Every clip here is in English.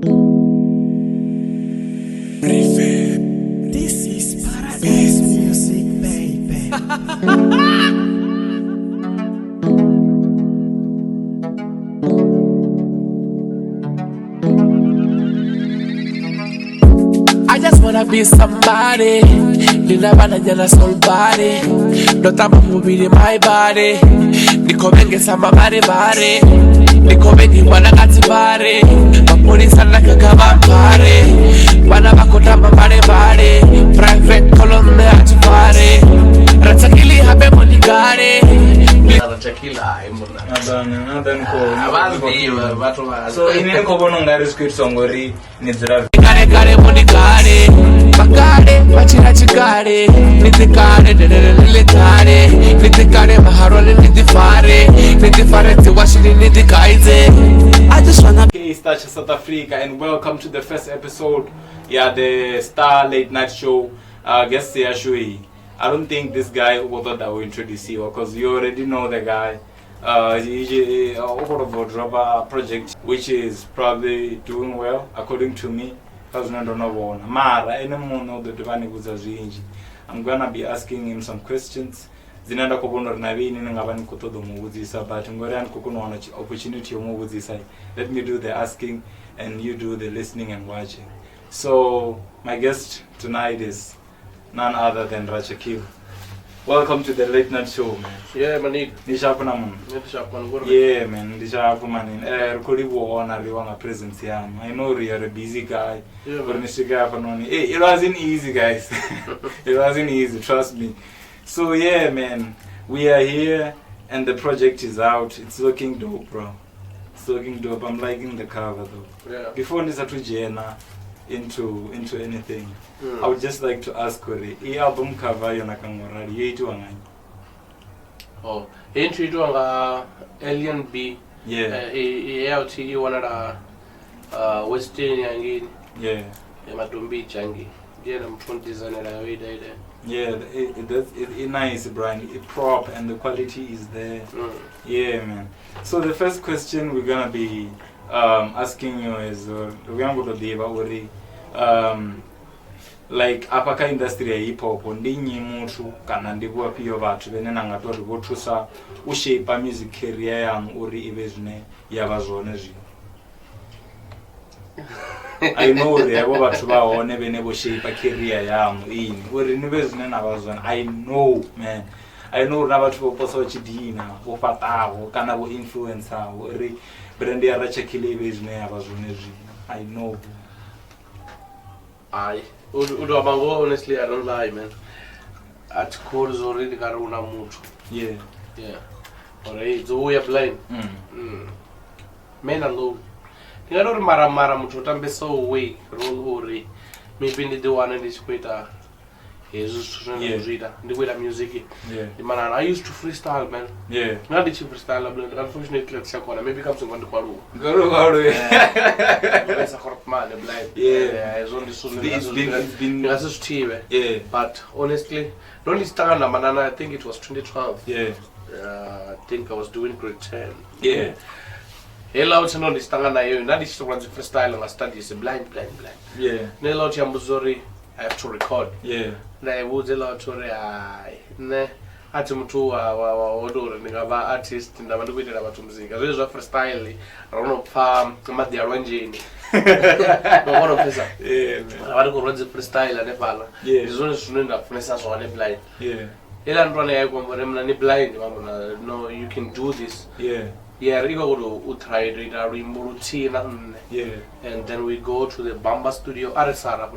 This is paradise music, baby. I just wanna be somebody. Ninabana jana soul body. Dotama mubili my body. Nikomenge sama bari bari. Nikomenge wana kati bari. Mapolisa naka kama pare. Wana bakota mambare bari. Private column ati bari. Racha kili habe monigare. Racha kila imuna. Adana ko. Abandi watu wa. So inene ko bono ngari script songori nizira. Kare monigare. Bakare machira chikare. Nitikare nilikare. Nitikare maharole nitifare. Nitifare tiwashiri nitikaize. I just wanna. Hey, Star South Africa, and welcome to the first episode. Yeah, the Star Late Night Show. Guest here, Shui. I don't think this guy thought I will introduce you because you already know the guy. He over drop a project which is probably doing well according to me. I'm gonna be asking him some questions. But I'm opportunity. Let me do the asking and you do the listening and watching. So my guest tonight is none other than Racha. Welcome to the Late Night Show, man. Yeah, man. Nishapuna man. Yeah, man. Nishapu man. Presence here. I know you are a busy guy. Yeah, but it wasn't easy, guys. It wasn't easy, trust me. So yeah, man. We are here and the project is out. It's looking dope, bro. It's looking dope. I'm liking the cover though. Yeah. Before this Jena into anything, I would just like to ask Kore, the album cover yona kangorari yeitwa ngani? Oh, entry to Alien B. Yeah. ALT wanna Western yangi. Yeah. Matumbi changi. Yeah, I'm front designer away there. Yeah, it's nice, Brian. It's prop and the quality is there. Yeah, man. So the first question we're gonna be asking you is we're going to be about like apaka industry ya hip hop ndinyi mutu kana ndikuwa pio vatu vene nangatori votusa ushape music career yangu uri ive zvine yava zvone zvino. I know yavo vatu vaone vene voshape career yangu ini uri nive zvine nava zvone. I know, man. I know na vatu voposa vachidina vofatawo kana voinfluenceawo uri brand ya Racha ive zvine yava zvone zvino. I know. Honestly, I don't lie, man. At core is already karuna mutu. Yeah. Yeah. Alright, so we are blind. Men alone. I don't mara mutu. Tambe so way roll ori. Maybe the one in this quita. Jesus to read the way the music. Yeah. Man, I used to freestyle, man. Yeah. Not the cheap freestyle, but unfortunately, let's check on. Maybe comes in the Kwaru. It's a corp man, the blind. Yeah. It's only so It's been yeah. But honestly, the only star man, I think it was 2012. Yeah. I think I was doing grade 10. Yeah. Hello, it's not the star na you. Not the freestyle and I study blind. Yeah. Hello, Chambuzori. I have to record. Yeah. Na would allow to ne atimutu wa odoro ngaba artist ndabantu kwitera abantu muzika zwe freestyle arono pha amadi arrange no pesa abantu ko freestyle ane phala izone sunenda funesa so ane blind ela ntwana yayi kwambone mna ni blind mamona no you can do this Rigo go try it and then we go to the Bamba studio Aresara.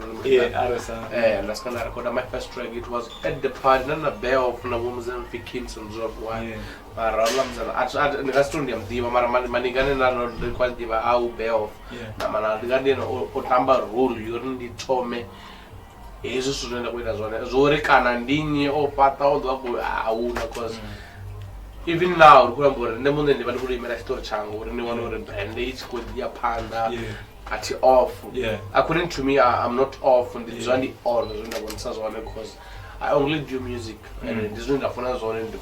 And that's gonna record my first track. It was at the party, not a bear of Nawoms and Fikins and Zop wine. Maralams and Rastunium, Diva Manigan and the quality of our bear of Namana, the Guardian or Tamba rule, you don't need Tome. Jesus student with us on Zoric and Dini or Pata or because. Even now, according to me, I'm not off on the journey all because I only do music and this is the phone zone in the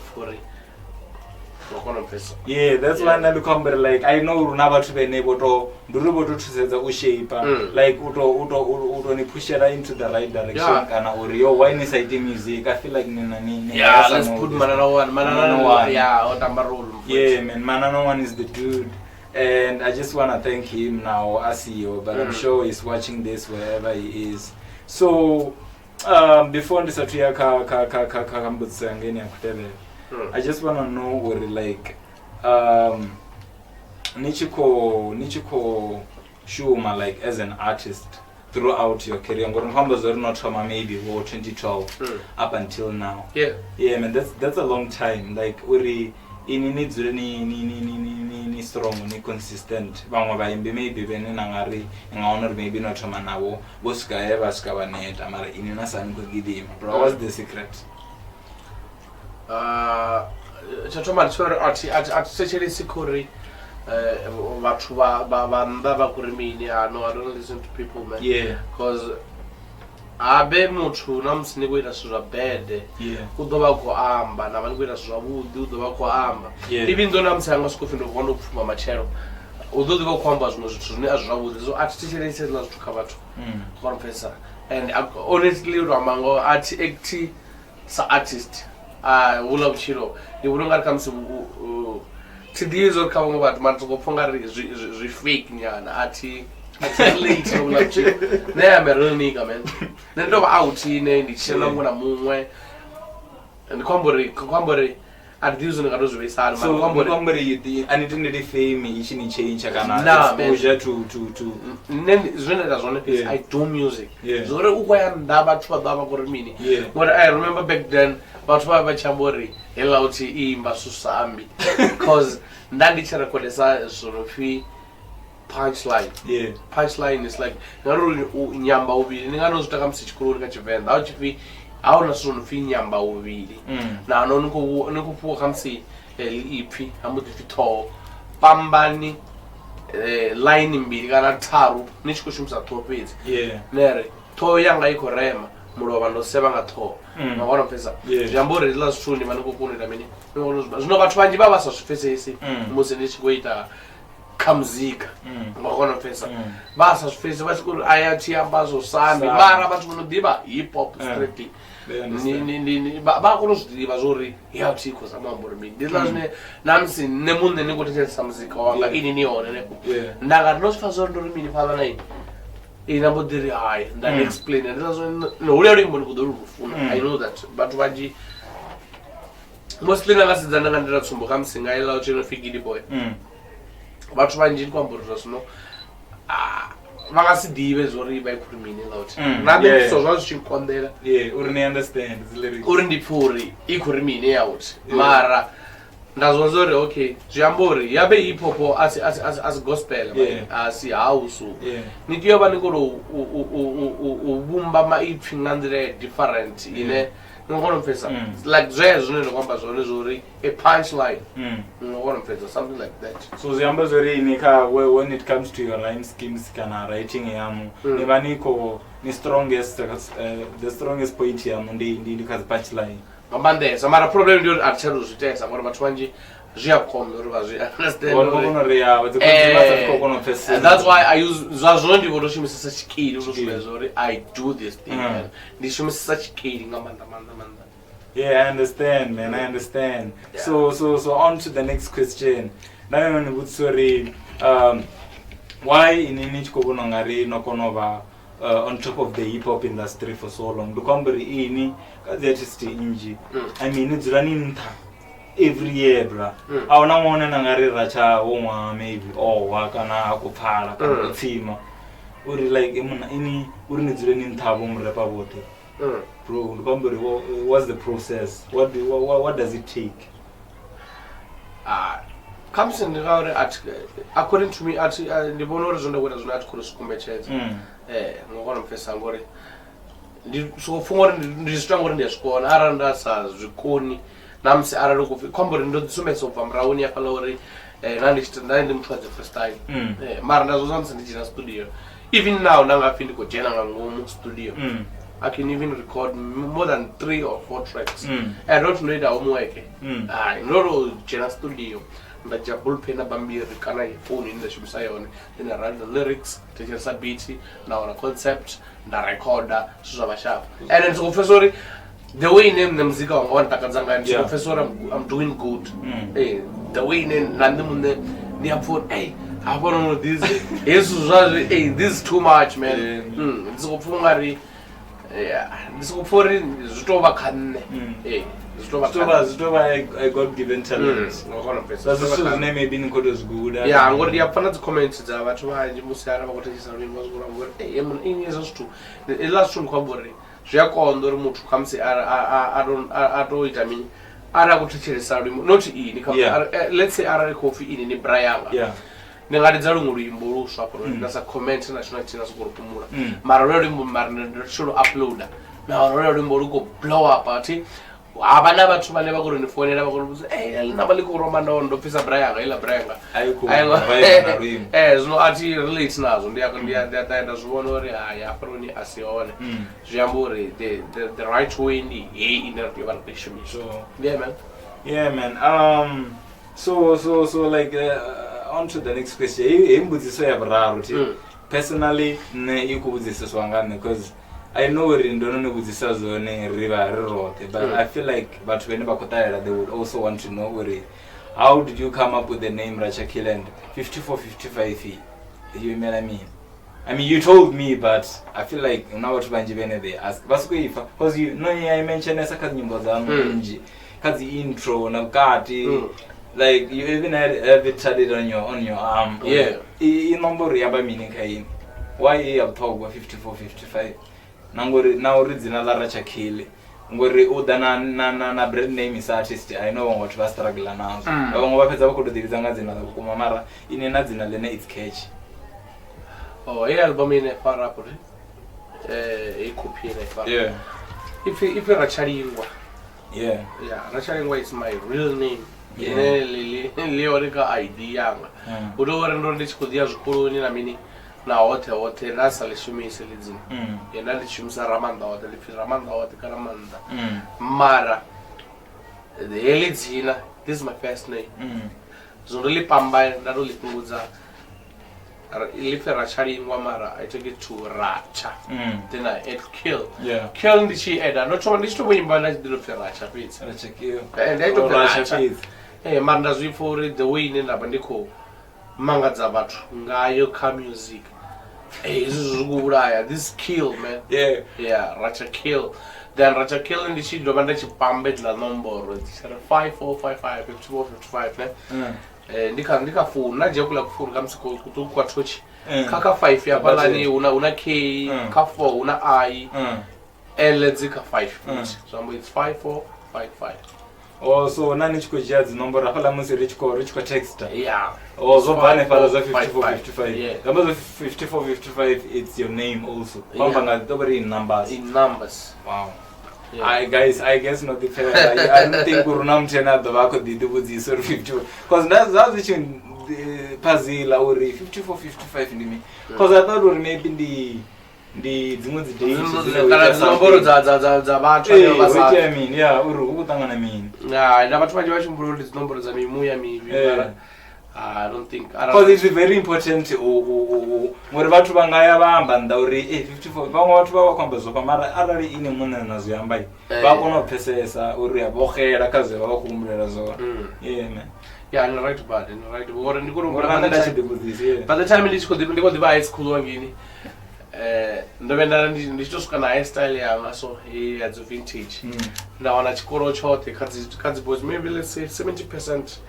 Yeah, that's why I come like I know Runaba to be able to do to shape like uto ni push it into the right direction kana or your wine is music. I feel like yeah, let's put Manana one. Yeah, yeah, man, Manana one is the dude. And I just want to thank him now, ASEO, but I'm sure he's watching this wherever he is. So, before this, I just want to know what like Nichiko Shuma like as an artist throughout your career. I'm going to not maybe 2012 up until now. Yeah, man, that's a long time. Like ini needs ni strong ni consistent bangwa ba imbe maybe bene nangari ngaona maybe not chama nawo boska eba ska baneta mara ini na sani ko gidima bro. What's the secret? Chachoma tsore ati sechele sikori bathu ba kurimini I don't listen to people, man. Yeah, because abe muthu namsini kuita zwa bad udoba ko amba na vanhu kuita zwa vudi udoba ko amba even though namsanga sikofindo vona kupfuma machero udoba ko amba zvino zvithu zvine azvavudi so atitichelese la zvithu kavathu professor. And honestly ramango ati act sa artist ula uchiro ni vunonga kamsi tidizo kama vanhu matsokofunga zvi fake nyana ati late so like I'm a real nigga, man. Then no out in the channel when I'm one and the combo at this one goes with sad. So combo and it didn't fame me change exposure to then is when as one piece I do music. So daba kormini. What I remember back then about chambori elauti imba susambi because ndandichera kodesa sort of punchline. Punchline is like nyamba ubili ngano zutaka msichikuru ngachivenda au chifi au nasunu fi nyamba ubili na niko puwa kamsi EP amuti fito pambani line mbili kana taru nichikushumsa topezi nere to yanga iko rema muloba ndo sebanga to ngabona pesa jambo rela suni maniko kunira mini zino bathu banji baba sasifese isi musi nichikuita kamzika ngakona pesa basa sifese basikuru ayathi ambazo sami mara bathu bonodiba hip hop strictly ni ba kunozdiba zori yathi khoza mamboro mini dilazne namsi nemunde nikuthethe samzika wanga ini nione ne ndanga nosifazoro ndo mini phala nayi inabo diri high and explain and no uri mbona kudorufuna I know that bathu banji mostly nangasidzana ngandira tsumbo kamsinga ila uchino figidi boy bathu banji kwamborwa sino vakasidive zori vaikurumini lauti nabe sozva zvichikondera uri understand uri ndipfuri ikurimini yauti mara ndazonzori okay zviyambori yabe ipopo as gospel as house nitiyova nikoro uvumba maipfi ngandire different ine ngonomfesa like zvezvo nenokwamba zvone zvori a punchline ngonomfesa something like that. So ziyamba zvori nika when it comes to your rhyme schemes kana writing yamu nevaniko ni strongest the strongest point yamu ndi kazi punchline mambandesa mara problem ndio archero zvitesa mara bathu banji zviyakomba uri vazvi understand and that's why I use zvazvo ndivotoshumisa chikiri unozvizori I do this thing ndishumisa chikiri ngamanda manda. Yeah, I understand, man. I understand. So on to the next question. Now when we sorry why in Nichko ngari nokonova on top of the hip hop industry for so long. Dukomberi ini kazi artist inji. I mean it's running every year, bra. Auna mona ngari Racha woma maybe wakana akuphala kana team. Uri like ini uri nizuleni ntabo mrapa bote. Bro, Dukomberi, what's the process? What does it take? Comes in according to me at the bonor zone where as not could scumbetches. Ngokona mfesa ngori. So for the strong in the school aranda sa zvikoni namsi aralo ku kombori ndo sumeso pamrauni yakalori nandishitanda mtwa the first time. Mara ndazo zansi ndijina studio. Even now nanga findi ko jena ngomu studio. I can even record more than 3 or 4 tracks. I don't know the homework. No general studio. But Jabul Pena Bambi Rikana phone in the Shumsayon, then I write the lyrics, take a beat, now a concept, the recorder, Susavasha. And then so sorry, the way name them Zika on one Takazanga and Professor, I'm doing good. The way name Nandamun, the phone, hey, I want to this. Hey, this is too much, man. It's Opungari. Yeah, this is for Zutova Kan. Hey. I got given talent. That's the name maybe in code is good. Yeah, I'm going to have fun comments. That's why you must have what is our name was going in years to the last one. Cobbery. Jaco on the remote comes here. I don't I mean, I go to chase not eat. Let's say I coffee in Brian. Yeah. Nengadizalunguri mbulu shop nasa comment national channels go kumura marorori mbarne should upload na marorori mbulu go blow up party abana bathu bane bakuru ni phone la bakuru nabali ku roma ndo pisa Brian ila Brian ayi zino ati relate nazo ndiya zwona uri ya froni asione ziyamburi the right way ndi in the evaluation so yeah man so like on to the next question. Personally, because I know we're in river, but I feel like but whenever they would also want to know how did you come up with the name Racha Kill and 54-55? You know what I mean? I mean, you told me, but I feel like now what they ask. Because you know, I mentioned as a intro, like you even had it tatted on your arm. Yeah. In number meaning why you have talked about 54-55? Now reads another Racha Kill. Ngori udana na brand name is artist. I know what was struggle now. Ngoba could the zanga zina kumamara inena zina lene it's catch. Oh, album in a far up. Yeah. If Racha Lingua. Yeah, Racha Lingua is my real name. Lyrical idea. Udora this could use Puruni Namini. Now, what that's a Lishumi Selizin. And then Shimsa Ramanda or the Ramanda or the Karamanda. Mara. The Elizina, this is my first name. Zurili Pamba, Naruli Puza. If Rachari in Wamara, I take it to Racha. Then I ate kill. Yeah. Kill the she ate. Not so much to win, but I did Racha pizza. And I took Racha. Hey, Mandas before the way in Labandiko. Manga Zabatu, Ngayo music. Hey, this is good. This kill, man. Yeah, Racha kill. Then Racha kill in the sheet, the Mandachi Pambet la number. 5455, 5455, Nika fool, not Jokula fool comes to Quatuch. Kaka 5 ya balani, una K, Kafo, una I, and let's take a 5. So it's 5455. Oh, so Nanich could judge the number of Alamus rich text. Yeah. Oh, so Bane Fathers 54-55. Yeah. The number 54-55, it's your name also. Nobody in numbers. In numbers. Wow. Yeah. I guess not the fair. I don't think Gurunam Chena the Wako did with this sort of 50. Because that's the tune Pazzi Lauri 54-55 in me. Because I thought we maybe the number I don't think because it's very important muri vatu vangaya vambanda uri 54 vamwe vatu vavakwambazoka mara arari ine munhu nazuyambai vakonopesesa uri avokhera kaze vavakuumurera zora yeah man. Yeah, I'm right about it. Right. By the time it's called the high school wangini. Ndovenda high style yanga so he has a vintage. Now on a chikoro chote kazi boys maybe let's say 70%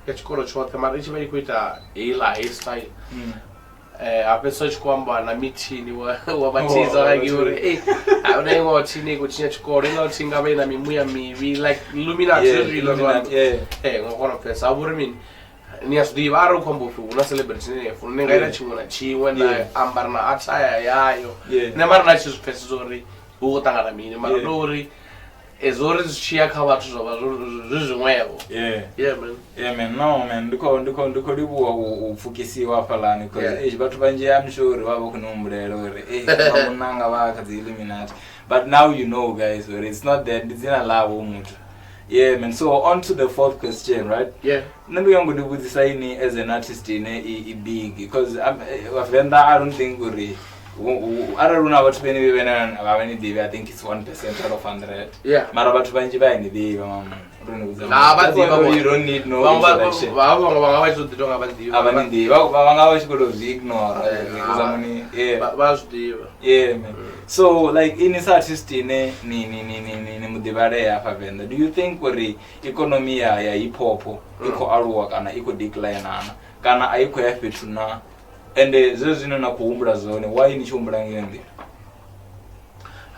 ya chikoro chote mara ichi very quita ila style. Ape search kwamba na mitini wa batiza like yuri abone ngo chini kuchinya chikoro ngo tinga bena mimuya mivi like Illuminati ngokona pesa aburi mini ni asudi baro kwamba una celebrity ne fune ngaira chimuna chiwe na ambarna ataya yayo ne mara na chisu pesa zori ukutanga na mini mara lori ezori zvichiya kha vathu zvava zvizvimwevo. Yeah man. No man, ndiko libuwa ufukisiwa phalani because bathu banji I'm sure vavo kunombulelo vamunanga vakadzi Illuminati. But now you know guys, it's not that it's in a love umutu. Yeah man, so on to the fourth question, right? Yeah. Nembe yangu ndikubudzisa ini as an artist ine big because I don't think uri araruna bathu bene bevena avani divi. I think it's 1% out of 100. Yeah. Mara bathu banji vaini divi mama. You don't need no introduction. Avani divi. Vanga vachikodo ignore. Yeah man. So like in this artist ni mudivare ya favenda. Do you think uri economy ya hip hop iko aruwa kana iko decline ana kana aiko yafitu na and zino na kuumbula zone why ni chumbula ngende?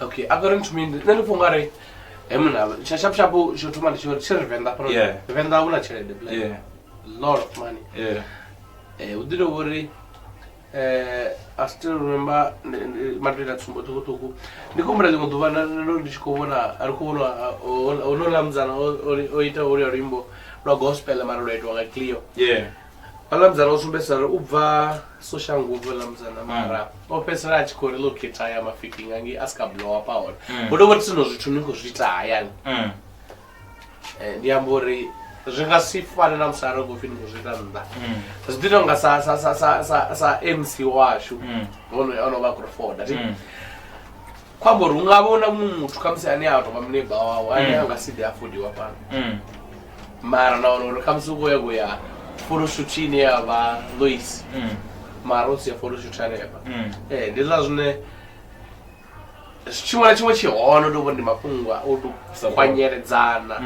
Okay, according to me nalifungare emna shapshapu shotuma venda pano. Venda una chere de. Yeah. Lot of money. Yeah. Udiro worry I still remember Madrid at Sumbotuku. Nicombra de Montuvana, Niscovana, Arcona, or no Lamzana, or Ita or Rimbo, no gospel, Margaret, or like Cleo. Yeah. Alamzan also better Uva, Social Google Lamzana, Mara, or Pesarach could look at I am a ficking and ask a blow up power. But over to know to Nico and Yambori. Zvingasifana namusaro kufini kuzvitanda. Zvidinonga sa MC washu. Onova kureforda. Kwambori ungavona muthu kamsi ani ato pamuneba wawo ani angasidi afudiwa pano. Mara naona kamsuko yakuya photoshoot ine yava Louis. Mara usiya photoshoot areba. Ndizva zvine chimwe chihono ndovo ndimafungwa odu kwanyeredzana.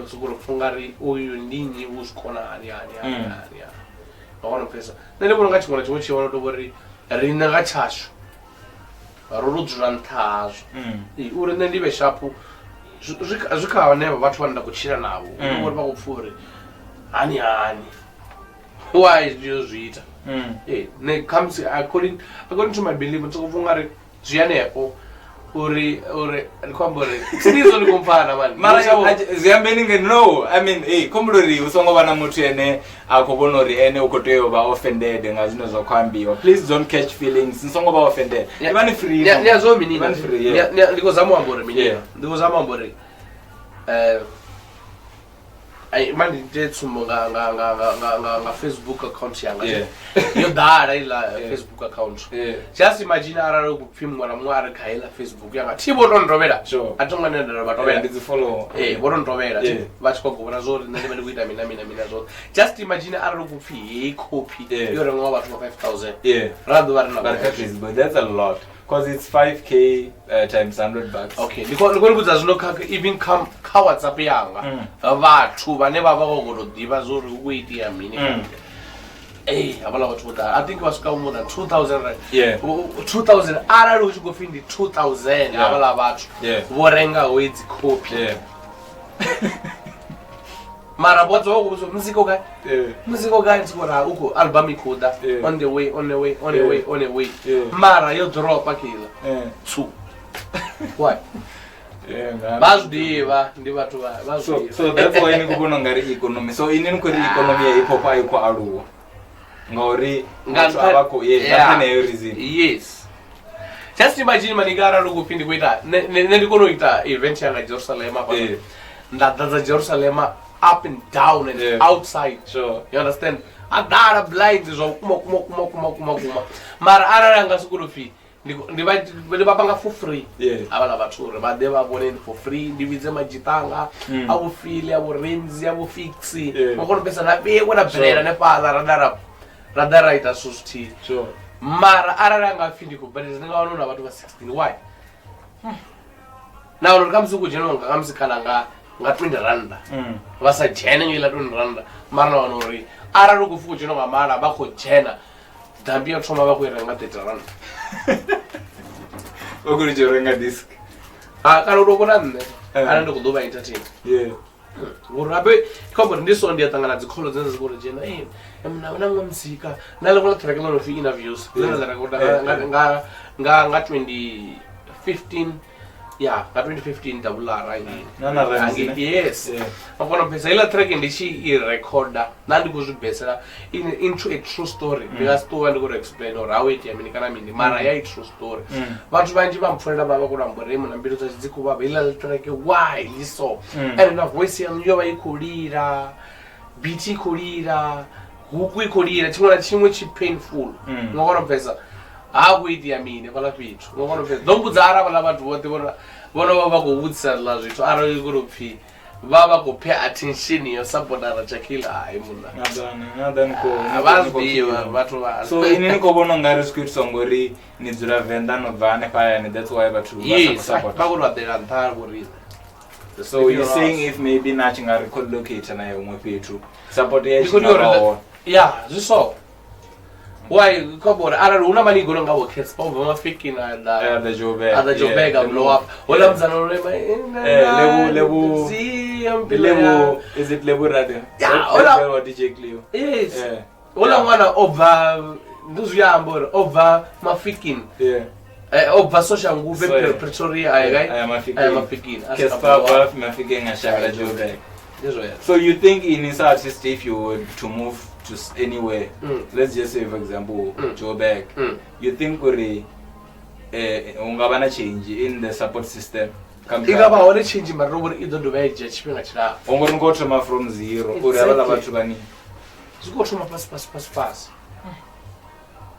Usukuru fungari uyu ndinyi uzikona ani. Vaona pesa. Nene kuna ngachikona chimwe chihono ndobori rina ngachasho. Rurudzura ntazvo. Uri nendive shapu. Zvikawa neva vatu vanoda kuchira navo. Ndobori pakupfuuri. Ani. Why do you zviita? Ne comes according to my belief ndikufungari zviyanepo. Uri kwambori sinizo ndikumpana man mara ziyambeninge no I mean komulori usongobana muthu ene akubona uri ene ukoteyo ba offended ngazino zokwambiwa please don't catch feelings nsongoba offended ibani free niyazo minina ndikozama ambore minina ndikozama ambore mani ndetsumo nga Facebook account yanga yo dara ila Facebook account just imagine araro kupfimwa na mwari khaila Facebook yanga thibo tondrovera atongana ndaro batovera ndizi follow vorondrovera vachikogona zori nende ndikuita mina zori just imagine araro kupfi copy yore mwa vatu 5000 rather varina but that's a lot because it's 5k times $100. Okay, ndikubudza zvino even come WhatsApp yanga vathu vane vava kogododiva zori ukuitira mini avala vathu vodara I think vasvika more than 2000 right 2000 arali uchingofindi 2000 avala vathu vorenga hwedzi copy mara bodza wakuzo muziko kai tikora uko album ikoda on the way mara yo drop akila two why bazdiva ndi vatu so that's why nikubona ngari economy so inini kuri economy ya hip hop ayiko aluwa ngori ngatu abako batane yo reason yes just imagine manigara lokupindi kuita ndikonoita event ya Jerusalem apa ndadza Jerusalem up and down and outside. Sure. You understand? Adara blind is kuma. Mara aranga sukulufi. Ndibapanga for free. Abala bature but they were for free. Ndivize majitanga, abo fili, abo renzi, abo fixi. Ngono pesa na be wona brera ne pala radara ita susti. Sure. Mara aranga fili ko but ndingaona na watu 16. Why? Now when it comes to kujenga ngamsikana nga 20 randa vasa jena ngila 20 randa mara wanori araro kufuku chino ngamara bako jena dambia thoma bakuirenga 30 randa okuri jorenga disc kana urokona nne anande kudoba entertain urabe kombo ndiso ndiya tangana dzikholo dzenze zikoro jena mna unanga msika nale kuna track no interviews zena za recorda nga 2015 Yeah, 2015 double R yes. I'm gonna pesa ila track ndichi recorder nandi kuzvibhesera into a true story ndikasitova ndikuri explain or how it yamini kana mini mara ya true story vantu vanji vamupfuurira baba kurambore munhu mbiri dzachidzi baba ila track why liso and na voice yangu yova ikulira beat ikulira huku ikulira chimwe chi painful ngakona pesa hakuiti yamini vala vitu ngakona pesa ndombudza ara vala vantu vote vona vava kuvudzisa la zvitu ari kuropfi vava kupe attention yo supporta Racha kila hai muna vaziva vatu va so inini kovona ngari script songori nidzura venda nobvane paya and that's why vatu support vakurwadera ntara kurida. So you're saying if maybe nachingari collocate nayo umwe petu support ya yeah so why kabora ara una mani golo ngabo kids pa vama fiki na the Jobega blow up wala mzano lebu is it lebu radio yeah wala DJ Cleo yes wala mwana over nduzu ya ambora over mafikin over social nguve Pretoria ay mafikin kespa mafikin ngashaka Jobega. So you think in this artist, if you were to move to anywhere, let's just say for example, Joburg, you think ungabana change in the support system? Igaba ore change marobor ido do vai je chipinga chira. Ongorongotoma from zero. Uri abala bathu bani. Zikotoma pass.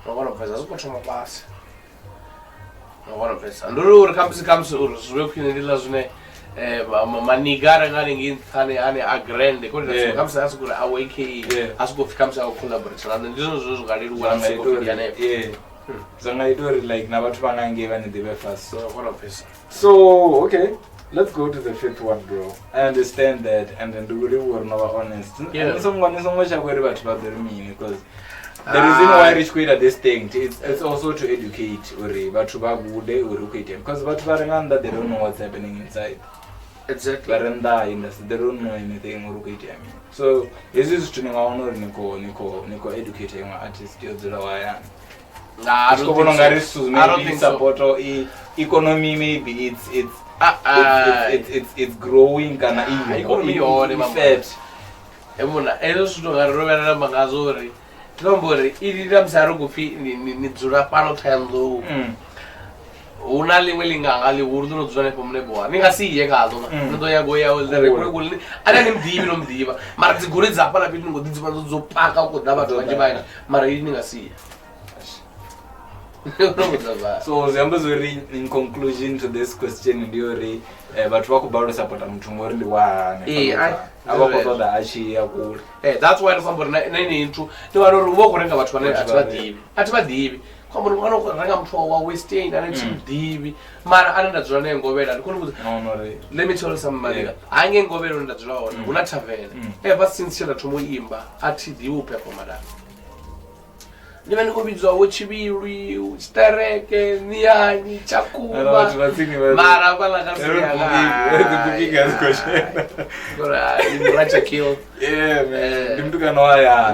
Ngabona pesa zikotoma pass. Ngabona pesa. Ndoro uri kamsi uri zwe kwinela zvine manigara ngani ngithane ane agrande kodwa kamsa asukura awake asukufika kamsa collaborate and ndizo zozgalirwa ngayitori yane zangayitori like nabathu banange bane the first so what of this. So okay, let's go to the fifth one, bro. I understand that and then do we were never honest someone cha kweri bathu baderimi because the reason why Rich created this thing it's also to educate uri bathu bagude uri kuite because bathu barenganda they don't know what's happening inside. Exactly. They don't know anything urukiti yami. So is this to ningaona niko educating artist yozira waya. I don't think support or economy maybe it's growing kana economy or effect. Ebona ezosuto ngarovera magazori. Nombori idira msaro kufi ni dzura pano tendo. Una limwe linganga liwurdu nodzone pomne boa ningasiye kazo ndo yagoya ulere kule ana nimdibi nomdiba mara dzigure dzapa la bitu ngodidziba zopaka ukudaba bathu banje bani mara yini ngasiye. So zambazori in conclusion to this question ndiori bathu vakubalo support muthu ngori ndi wane abakotoda achi yakuri that's why kwambora nine into ndiwanori uvokurenga bathu vane ativadivi kwamba mwana ukuranga muthu wa western ane chimdivi mara anandadzula nengovera ndikoni kuti let me tell you something ange ngovera ndadzula ona una tavern ever since chela tomoimba ati diu performer ndive ndikobidzwa wochiviri uchitereke niyani chakuba mara vala Racha kill ndimtukana waya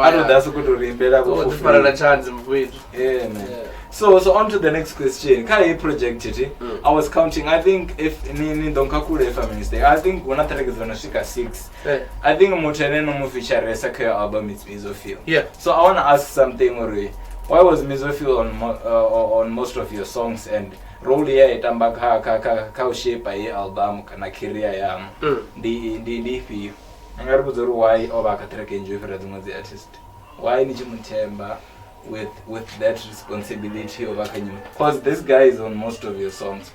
anodaso kutorimbera kufarana chance mfwetu man. So on to the next question. Kai project it. I was counting. I think if ni donkakule if I'm mistaken. I think one track is gonna shika 6. I think Mochene no feature Resaka album it's Misofil. Yeah. So I wanna ask something Uri. Why was Misofil on most of your songs and role ya itamba ka shape ya album kana career ya ndi fi. Angaribuzuru why obaka track enjoy for the artist. Why ni chimutemba with that responsibility of Akanyu? Because this guy is on most of your songs.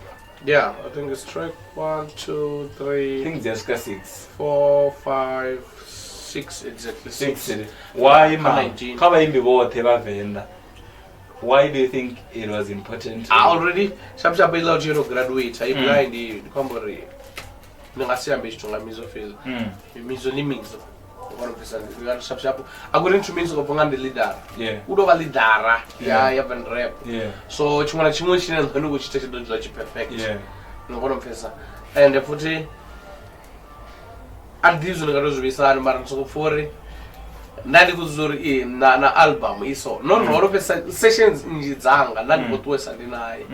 Yeah, I think it's track 1, 2, 3. I think just 6, 4, 5, 6 exactly. 6. Why man? Why do you think it was important? Already, Shabsha Bela Jiro graduate. I blind the Combori. Nangasia Mishtunga Misofil. Misonimizo. 100%. Shabsha. I'm going to mean so upon the leader. Yeah. Udova Lidara. Yeah, you have been rap. Yeah. So it's one of Chimushin and Hanu which takes it to perfect. Yeah. No one of and the footy. And these are the girls we saw in Maranso for nani kuzuri na album iso no no sessions njizanga nani kutwesa ndinaye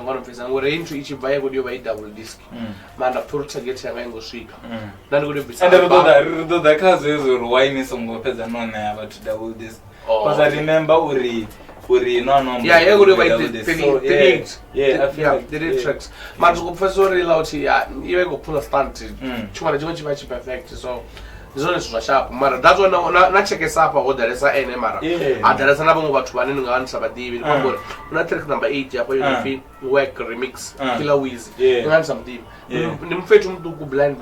ngona mfisa ngore intro ichibva yekudiyo vai double disc manda full target yanga ingosvika ndani kuti bits and the cause is why me songopedza nona yava to double disc because I remember uri no yeah yekudiyo vai 38 yeah 38 tracks manje kupfesa uri lauti iwe kupula stunt chimwana chimwe chiva perfect so zone zvasharp mara that's why nachekesa apa odaresa ene mara adaresa navamwe vathu vane ndingavanisa vadivi kwambori una track number 8 apo yofi work remix killer wiz ndinganisa mudivi ndimufetu muduku blind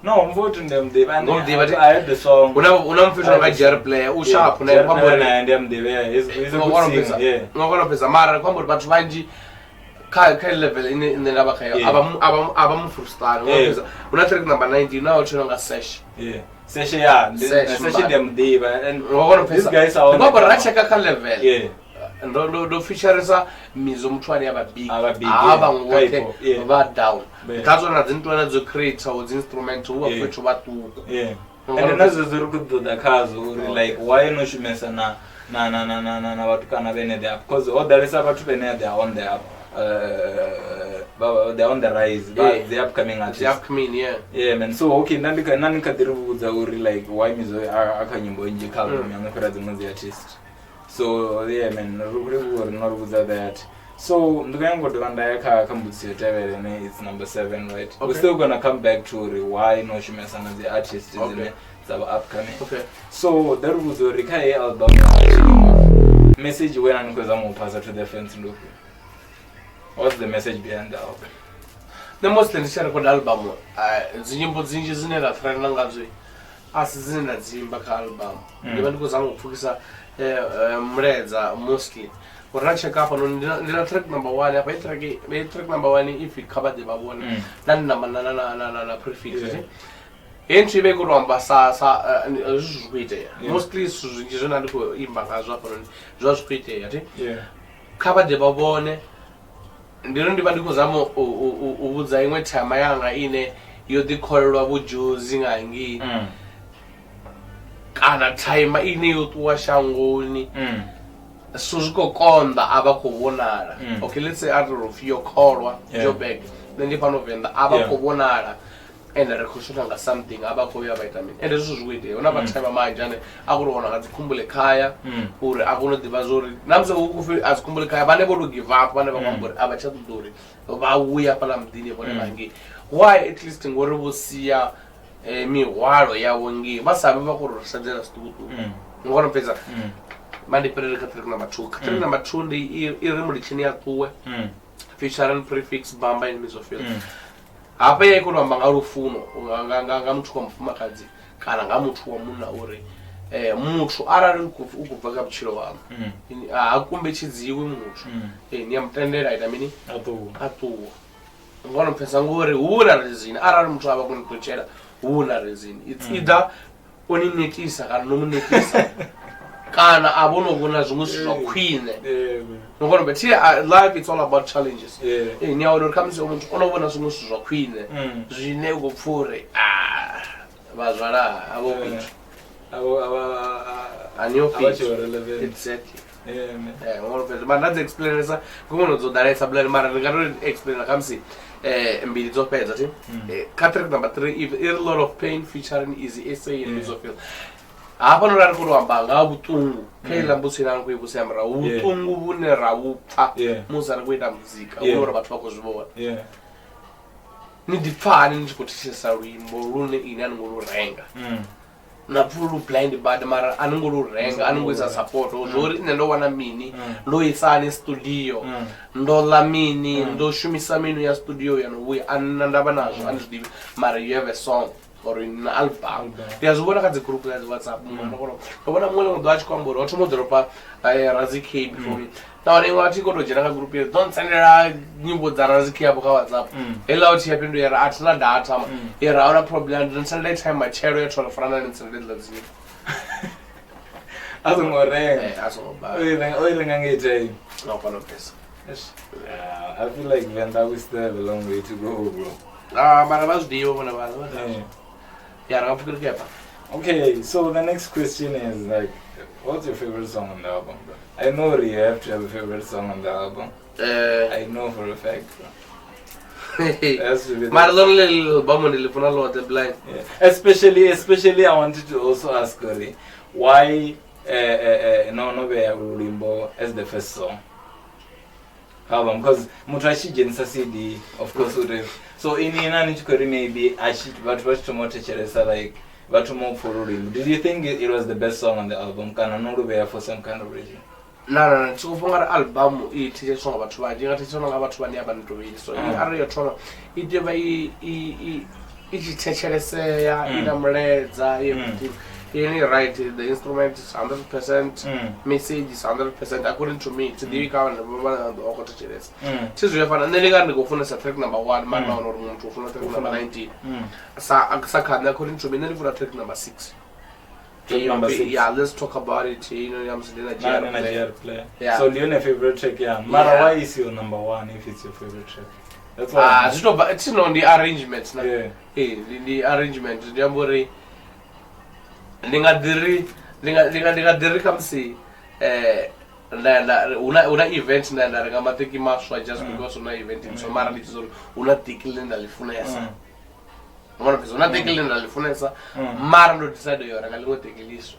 no mfutu ndemdivi I heard the song una mufetu wakajar player usharp naye kwambori ndemdivi is a good singer ngokonopesa mara kwambori vathu vanji kai level ine ngaba khayo abamufrustana ngoba una track number 19 now chinonga sesh session them diva and these guys are ngoba Racha ka level ndo featuresa mizo mutwani aba big aba ngoke ba down kazo na dzintwana dzo create our instrument who afethu batuko and nazo ziri kudoda kazo like why no shumesa na vatukana vene there because odaresa vatu vene they are on the up they're on the rise but the upcoming artists the upcoming yeah man so okay nani kadirudza uri like why mizo akanyimbo inji album yangafera dzimwe artist so yeah man uri norudza that so ndikayangodova ndaya kambudziso tevere ne it's number 7 right we're still gonna come back to why no shumesana the artists in the upcoming so darudza uri kai album message when anikoza mupasa to the fans ndoku. What's the message behind the album? The most interesting album, zinyimbo zinji zine la friend ngazwe asi zine na zimba ka album. Ndiba ndikuzama kufukisa mreza mostly. Racha kapa no ndina track number 1 apa track number 1 if ikaba de babona nan na prefix entry be kuromba sa zuzwite mostly suzinji zona ndiko imba ngazwa apa no zuzwite yati kaba de babone ndiro ndiba ndikozama ubudza imwe time yanga ine yo dikholelwa bujuzi ngangi kana time ine yo tuwa shangoni suziko konda abakubonala okay let's say out of your call Joburg then the panovenda abakubonala and rekhoshola something abakoya vitamin and this is with you unaba time manje ane akurona ngathi khumbule khaya uri akunodiva zori namse ukufi azikhumbule khaya bane bodu give up bane bakwamburi abachatuduri bauya pala mdini bone mangi why at least ngori busiya mihwalo yawo ngi basabe bakurusadzela stutu ngona peza mandi pereka track number 2 track number 2 ndi iri chini ya tuwe featuring prefix bamba in misofil apa yekuramba ngarufuno ngamuthu wamfumakadzi kana ngamuthu wamuna uri muthu arari ukubva kabuchiro wamo akumbe chidziwi muthu niyamutendera ita mini atuwa ngona pesa ngori una reason arari muthu ava kunikuchera una reason it's either oninetisa kana nomunetisa kana abonobona zvimwe zvakwine ngona but here life it's all about challenges nyawo kamse umuntu onobona zvimwe zvakwine zvine kupfure vazvara avo bitu aniyo exactly ngona but man that's explainesa ngono zodaresa blend mara ngaro explain kamse mbili dzopedza ti track number 3 if a lot of pain featuring easy essay in misofil apa norari kurwamba ngabutungu kailambutsina kuibusemra utungu bune raupfa muzari kuita muzika unora bathu vakozvibona nidipfani ndichikutishisa rwimbo rune ini anongorurenga napfuru blind bad mara anongorurenga anongoisa support zvori ine ndowana mini ndoisa ane studio ndola mini ndoshumisa minu ya studio yanouya anandava nazvo anizvidivi mara you have a song or in album ndiyazvibona kadzi group ya WhatsApp ndobona mumwe munhu achikwambura watomodhoropa Razi K before me now nemwe atikodojera ka group yedu don't sendera nyimbo dza Razi K apo ka WhatsApp ela uti yapindu yera atina data yera hauna problem don't send time machero ya 12 rand and send it lazini azongorenga azongoba oile ngangete no pano pesa I feel like Venda we still have a long way to go bro mara vazvidiwa vona vanhu okay, so the next question is like, What's your favorite song on the album, bro? I know you have to have a favorite song on the album. I know for a fact, bro. My little bum the blind. Yeah. Especially I wanted to also ask Corey, why no Rimbo as the first song album, because Mutrashi Jensa CD of course would have. So in Corey maybe I should but watch to more like but more for Rim. Did you think it was the best song on the album? Can I not be for some kind of reason? No. So for our album, it is a song about one. You got a song about 20 abantu. So in area trauma, it never it's in everything. You write the instrument is 100%, message is 100%. According to me, it's the count and and then you got to go for a track number 1, man or moon to track number 19. According to me, then for track number 6. Number 6. Yeah, let's talk about it. You know, I'm saying a player. Yeah. So your favorite track, yeah. Mara, why is your number 1 if it's your favorite track? That's why. It's not the arrangements. Yeah. The arrangement. The Ninga come see una event na ngama take maswa just because una event in so mara litzo una tikile na lifunesa mara because una tikile na lifunesa mara ndo decide yo ranga lingo tikiliso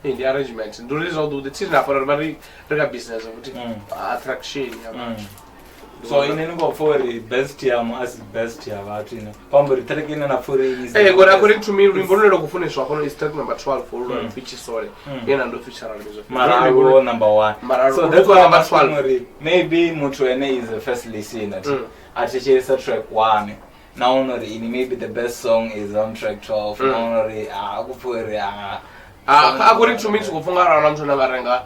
in the arrangement ndo reason do the thing na for bari rega business ukuthi attraction ya so in any go for best year as best year about you know pambori tarekina na for is according to me rimbono kufuniswa kono is track number 12 for which is sorry yena ndo feature alizo mara go number 1 so that's why number 12 maybe mutu ene is the first listener atechesa track 1 now only maybe the best song is on track 12 now only akufuri according to me kufunga rana mtu nagarenga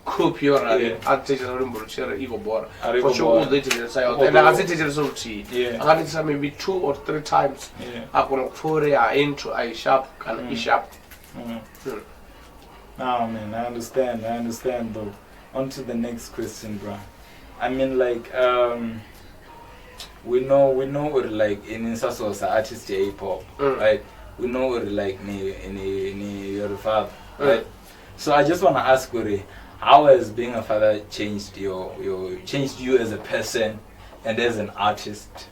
copy or atechesa rimbolo chere ego bora for sure all the details I and I said it so I got it maybe 2 or 3 times akona kufuri into I sharp and E sharp. Oh man, I understand though. On to the next question, bro. I mean like we know what like in Sasosa artist hip hop, right? We know what like in your father, right? So I just wanna ask you, how has being a father changed changed you as a person and as an artist?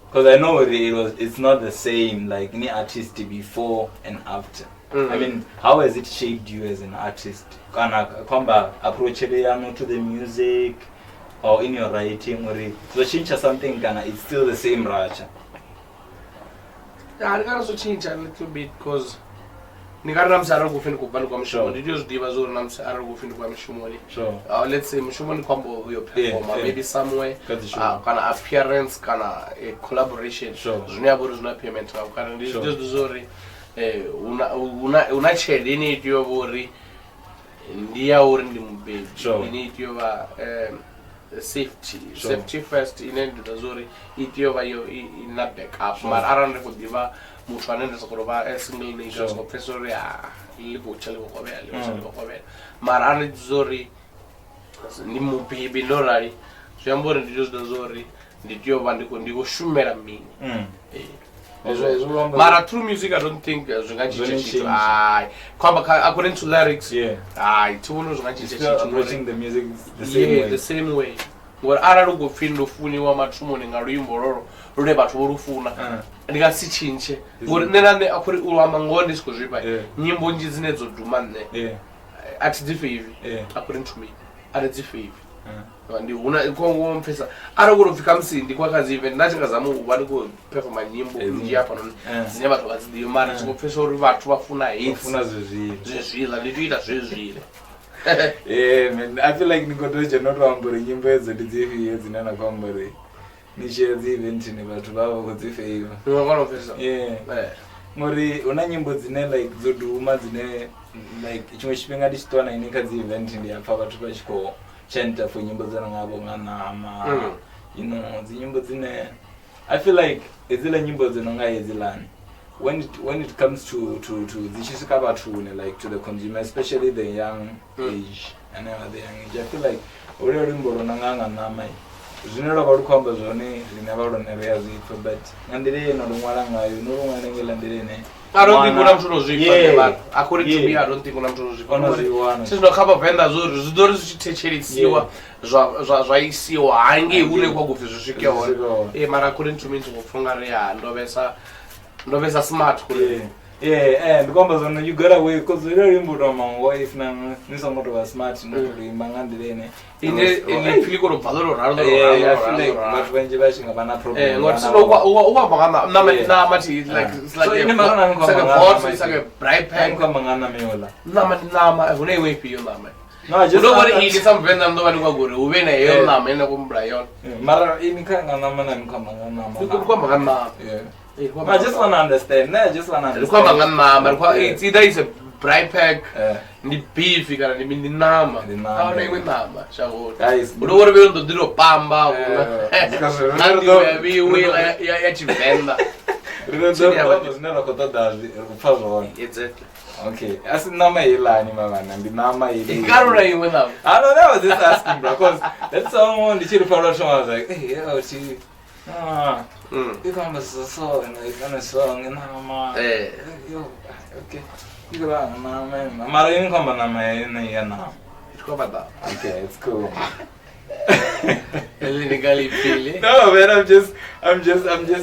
Because I know it's not the same like any artist before and after. I mean, how has it shaped you as an artist? Kana kwamba approach to the music or in your writing or so change something kana it's still the same Racha? Yeah, I can also change a little bit because Nigarram Sara go fin kubanu kwa mshumo. Did you diva zuru nam Sara go fin kwa mshumo ni? Sure. Let's say mshumo ni kwamba your performer maybe somewhere kana appearance kana a collaboration. Sure. Zunia boru zuna payment kana just zuri una chedi ni dio bori ndia uri ndi mbebi. Sure. Ni dio safety first inendo dazuri dio ba yo ina backup. Mar arande ko diva mutu anende sokoba a single nigga so professor ya libo chale ko bela mara ane zori ni mu baby lorari so yambore ndi just zori ndiyo bandiko ndiko shumera mini mara true music I don't think zungachiche kwamba according to lyrics tuno zungachiche approaching the music the same way ngora ararugo findo funi wa mathumo ningaluyimbo roro rule bathu borufuna ndika sichinche ngori nenane akuri ulwama ngonde sikozvipa nyimbo nji dzine dzoduma nne ati dzife hivi according to me ati dzife hivi ndi una kongo mpesa arakurofika msindi kwakazi event ndachingazama ubani ko performa nyimbo nji hapa dzine bathu vadzidiyo mara chikopfesa uri vathu vafuna zvezvila nditoita zvezvile. Man, I feel like Nikotoja not wamburi nyimbo edzo ndidzifi edzinana kwamburi nichedzi event ne bathu vavo kudzife ivo ngokonofesa ngori una nyimbo dzine like dzoduma dzine like chimwe chipinga ndichitona ine kadzi event ndiyapfa bathu pachiko chanta for nyimbo dzanangabo nganama you know dzinyimbo dzine I feel like edzile nyimbo dzinonga edzilani when it comes to zichisika bathu like to the consumer, especially the young age and the young age, I feel like uri rimbo ronanganga namai General about Combazoni, you never on areas for but and the day no Waranga, no one in I don't think what I'm trying to according to me, I don't think what I'm trying to since no cover vendors or those teaching Siwa, Zaisio, Angi, who go with the man according to me to Fungaria, Novesa smart. Yeah, and Combazon, you got away because the very important wife now, somewhat was smart in Mangandine. In the figure of Valor, I feel like when you're bashing about a problem. What's like a bright pen coming on a miola. Nama, when we feel Nama. No, I just don't eat some vendor, no one will go win a lamb in a woman, Brian. Mother, in Kangaman and Kamanga. I just want to understand. I just want to understand. It's either it's a bright pack, the beef, you got the Nama. How they with Nama? Guys, but over to do a pamba. Because we will actually venda. Exactly. Okay, as Nama line, and the Nama is. I don't know, I was just asking, because that's someone the children for us. I was like, hey, oh, she. You come as a song and I got a song and I'm okay. You go on, man. I'm not even coming on my now. Okay, it's cool. Illegally feeling. No, man, I'm just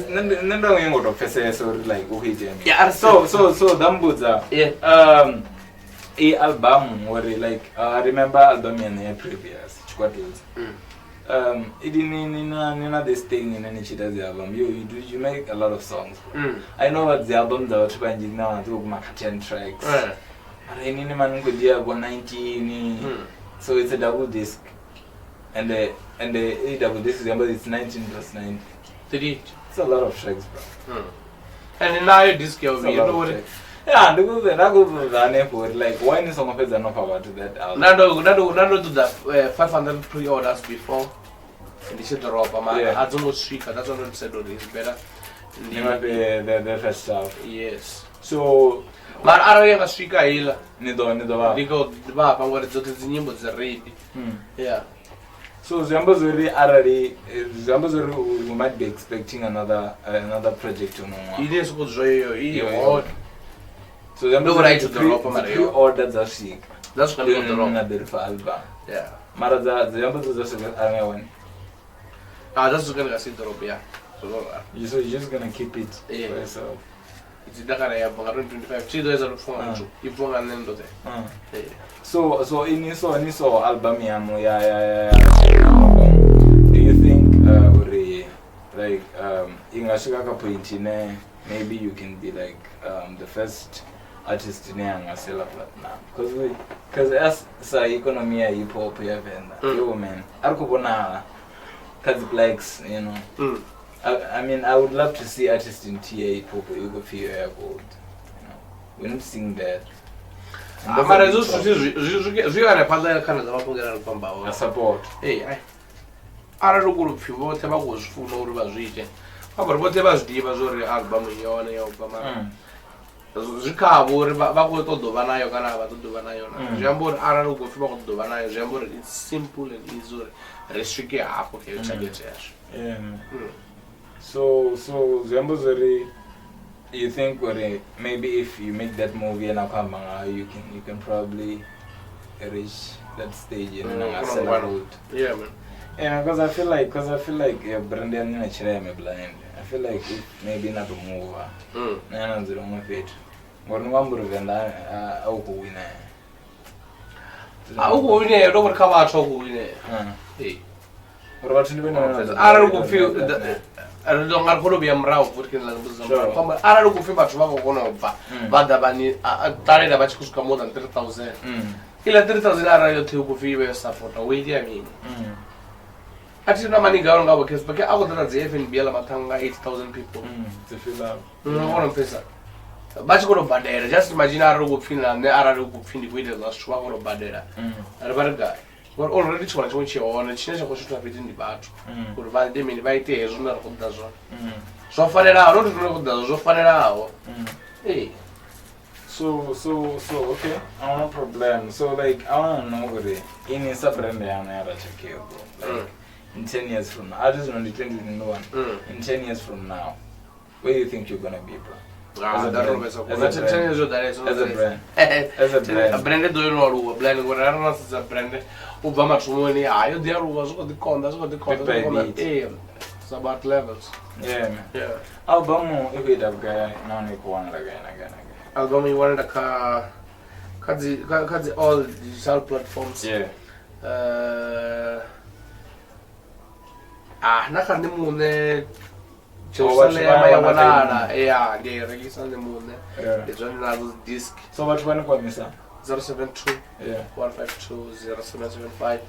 no going out of face or like okay. Yeah, so Dambuza. Yeah. A album where like I remember album in previous. It didn't this thing in any cheaters album. You make a lot of songs. I know what the album that we're trying now to make 10 tracks. I need a man could have 119. So it's a double disc. And the double disc number is 19 plus 9. It's a lot of tracks, bro. And in our disc you know what yeah, and that goes for like why is some of us enough about that album? Nado do the 500 pre-orders before and this is the rope. I don't know speaker, that's what I said it's better. The first stuff. Yes. So but I don't have a speaker either. Because the back and what it's ready. Yeah. So Zambazuri we might be expecting another project to know. It is good. So them no right to the rope Mario ordered the sick. That's going to be the rope for Alba. Yeah. Maraza the number is just one. That's going to see the rope, yeah. So you're just gonna keep it for yourself. It's the Dakar 125 days of phone. You phone and then do it. So in this album yeah. Do you think like in a point maybe you can be like the first artist in Angasela Platinum because as the economy of hip hop yo man Arkubona cause blacks you know I mean I would love to see artists in TA hip hop you go feel air gold you know we're not seeing that but you are a partner kind of support hey I don't know if you want to was full over region but whatever divas or album you Zikabo Bago to Vanayo Ganava to Vanayo. Jambor Arago to Vanayo, Jambor, it's simple and easy. Restricted half of your charges. Yeah. So Zambozari, you think maybe if you make that movie and you can probably reach that stage and road. Yeah, man. Yeah, because I feel like Brendan and blind. I feel like if maybe not a mover. None the wrong fit. One number of them are win. I will win a over come out of win. What about you? I don't feel that I don't know to be a route working like this. I don't go feel much one of Badabani. I tired about to come more than 3,000. Kill 3,000 are to go for support. Wait, I mean. I didn't know money going over because I would not even be able to 8,000 people to fill out. No, but you go to Badera. Just imagine I go Finland, I go Finland with the last one of Badera. And about a guy. We're already trying to watch you on a change of what within the batch. Could buy them invite a zone of the zone. So far, I don't know the so far out. Hey. So, okay, no problem. So, like, I want to know in Sabrina and Racha, like, in 10 years from now, artists only 2021, in 10 years from now, where do you think you're gonna be, bro? As a brand. As a brand. As a brand. A brand doing all a brand where I don't know if it's a brand. Obama Trumoni, I there was got the condas, got the condas. It's about levels. Yeah, man. Yeah. Album, if we have guy, now make one again. Album, you wanted a car, cut the all digital platforms. Yeah. Nakanimune. Yeah, they release on the moon. The journal disc. So much one for me, sir. 072 152 0775.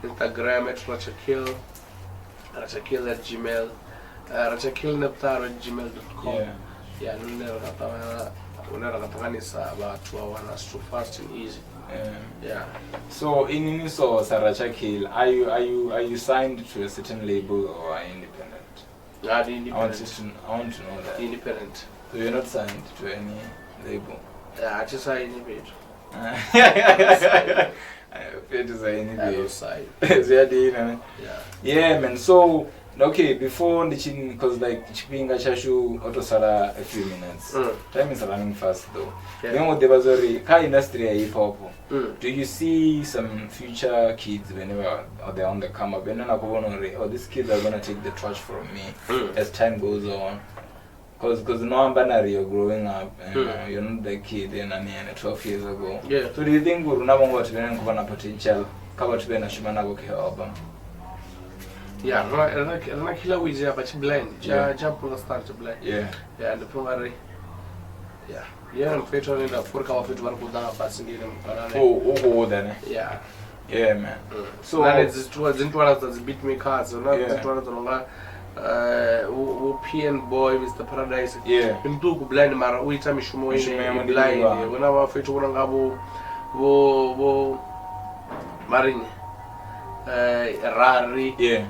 Instagram at Racha Kill at Gmail. Racha Kill Neptar at gmail.com. Yeah, never about 2 hours too fast and easy. Yeah. So in Racha Kill, are you signed to a certain label or are you independent? Independent. I want to know that. Independent. So you're not signed to any label? Yeah, I just signed independent. Fair to say independent. Yeah, man. So okay, before the because like Chipinga Chashu Autosara a few minutes. Time is running fast though. Then what there was a car industry hip hop. Do you see some future kids whenever they're on the come up and or these kids are gonna take the torch from me as time goes on? Because no one binary you're growing up and you're not the kid then 12 years ago. Yeah. So do you think we're not going to have potential cover to be a Shimanago album? Yeah, like killer with you, but you blind. Jump on the start to blind. Yeah. Yeah, and the primary. Yeah. Yeah, I'm featuring the 4 hour fit one good down passing in. Oh, then. Yeah. Yeah, man. So it's towards the beat me cards, so not towards the longer. PN boy, Mr. Paradise. Yeah. In two blind mara, we time is more blind. When I fit one go marine. Rari. Yeah.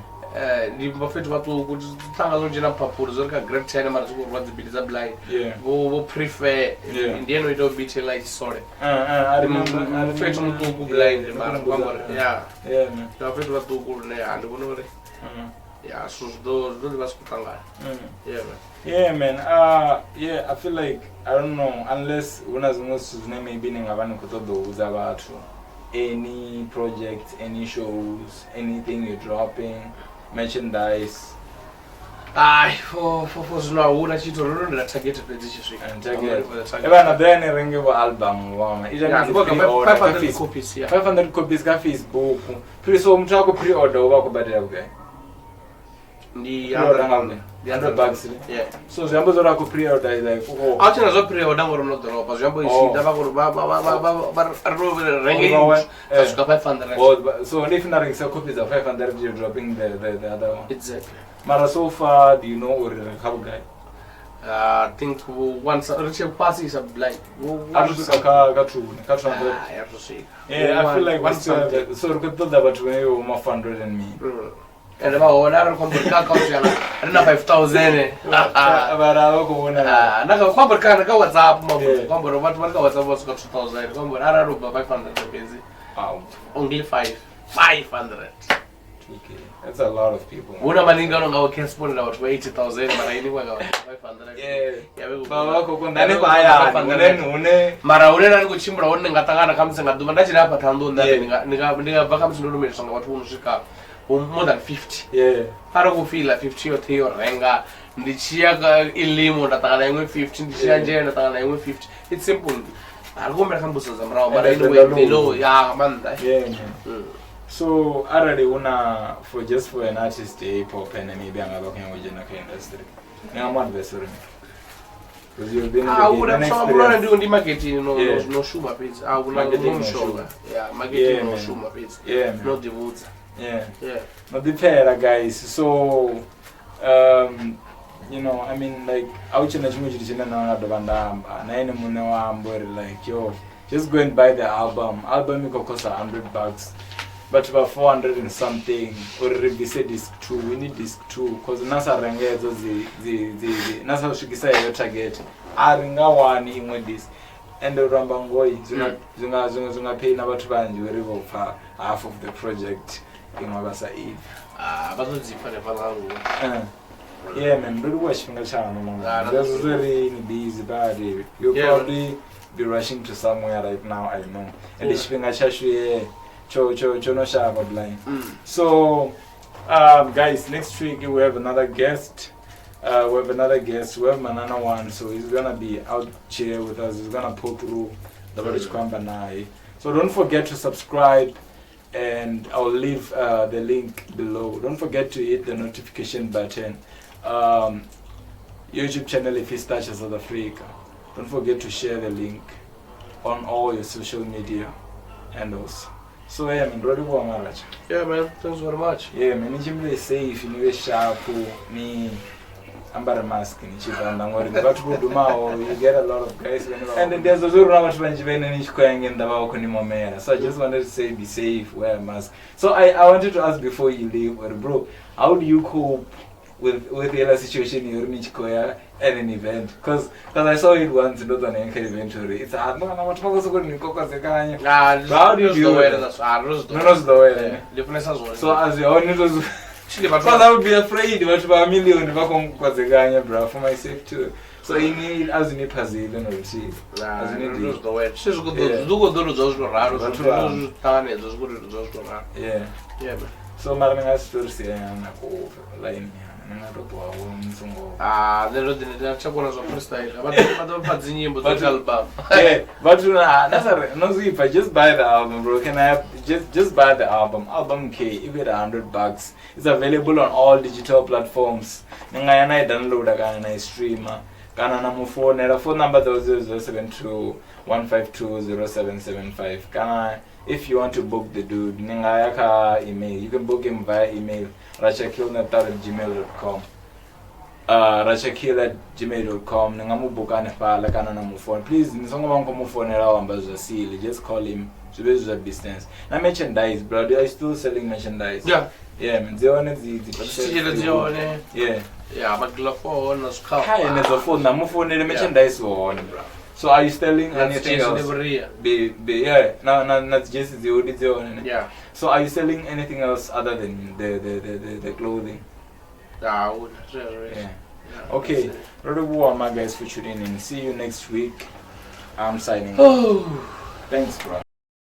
The buffet what would Tangalogina Papurzoka, great cinema, what the bits are blind. Yeah. Go prefer Indian we don't beat like sorry. I remember. I'm afraid to go blind. Yeah. Yeah, man. I'm afraid to go good and one. Yeah, so those was Kutanga. Yeah, man. Yeah, man. Yeah, I feel like I don't know unless one has most name maybe in Havana Kotodo Uzabatu. Any projects, any shows, anything you're dropping, merchandise. For now, what I should run that target the dishes and target. Even then, a ring of album, woman. It's 500 copies. 500 copies of Facebook. Pretty soon, talk pre-order over about the the other bags. Yeah. So the numbers are pre-order like actually as a pre-order or not the rope. As you see, the so if not copies of 500, you're dropping the other one. Exactly. Mara so far, do you know or how guy? I think once Richard passes a blind. Yeah, I feel like once so we could put that about way more fun than me. And about one hour I don't know 5,000. But I go on. Naga kwamba kana kwa WhatsApp kwamba what WhatsApp was got 2,000 kwamba ara roba 500 busy. Only 500. Okay. That's a lot of people. Una maninga no can spend about 80,000 mara ini kwa 500. Yeah. Baba ko ndani baya une mara une nani kuchimbura one ngatangana kamse ngaduma ndachira hapa tando ndani ninga baka msindo rumesha watu unoshika more than 50. Yeah. Para kufila 50 yote renga ndichia ilimo ndatakana yengwe 50 ndichia nje ndatakana yengwe 50. It's simple. Argumenta kambuso za mrao but anyway below yeah man. Yeah. So already una for just for an artist hip hop and maybe I'm looking at the industry. I'm not the story. Because you've been in the doing the marketing no sugar page. I will not no sugar. Yeah, marketing no sugar page. Yeah. Not the woods. Yeah. Yeah. Not the pair guys. So you know, I mean like out in the community na ene mune wa ambori like yo just go and buy the album. Album it cost $100. But about 400 and something or we say disc 2, we need disc 2 because nasa rengezo the nasa shikisa yo target aringa wani imwe disc and the rambangoi zunga pay na bathu banji we revo for half of the project ingabasa Eve. Bazodzipha nevanangu. Yeah, man, really watch from the channel, man. That's really busy, but you'll probably be rushing to somewhere right now, I know. And this thing I show no sharp line. So, guys, next week we have another guest. We have Manana one, so he's gonna be out here with us. He's gonna pull through the Village Kwambanai. So don't forget to subscribe, and I'll leave the link below. Don't forget to hit the notification button. YouTube channel if you start in South Africa. Don't forget to share the link on all your social media handles. So yeah, man, really well, Racha. Yeah, man, thanks very much. Yeah, man, you safe, you sharp, me. I'm about a mask in Chipanda, you get a lot of guys. And then there's also not much when you're going in the balcony. So I just wanted to say be safe, wear a mask. So I wanted to ask before you leave, bro, how do you cope with the situation you're in Chikoya at an event? Because I saw it once, not on an event. It's hard. No, how do you do it? So as your own, it was. Because I would be afraid what about a million bro, for my safety too. So you need as in a puzzle, you know, see. As in a do. She's good. Yeah. Yeah. So Martin has to say I'm line. They're not freestyle. But if I just buy the album, bro, can I have just buy the album? Album K, even $100. It's available on all digital platforms. I download a streamer. Kana phone number 072-152-0775. If you want to book the dude, email. You can book him via email. rachakillnet@gmail.com. rachakil@gmail.com. Please, just call him. To business. Now merchandise, bro. Are you still selling merchandise? Yeah. Yeah, man. Yeah, but phone is car. And there's a phone. Now phone merchandise bro. So are you selling anything else? Yeah. Not just the audio. Yeah. So are you selling anything else other than the clothing? Yeah. Okay. Really, my guys, for tuning in. See you next week. I'm signing off. Thanks, bro.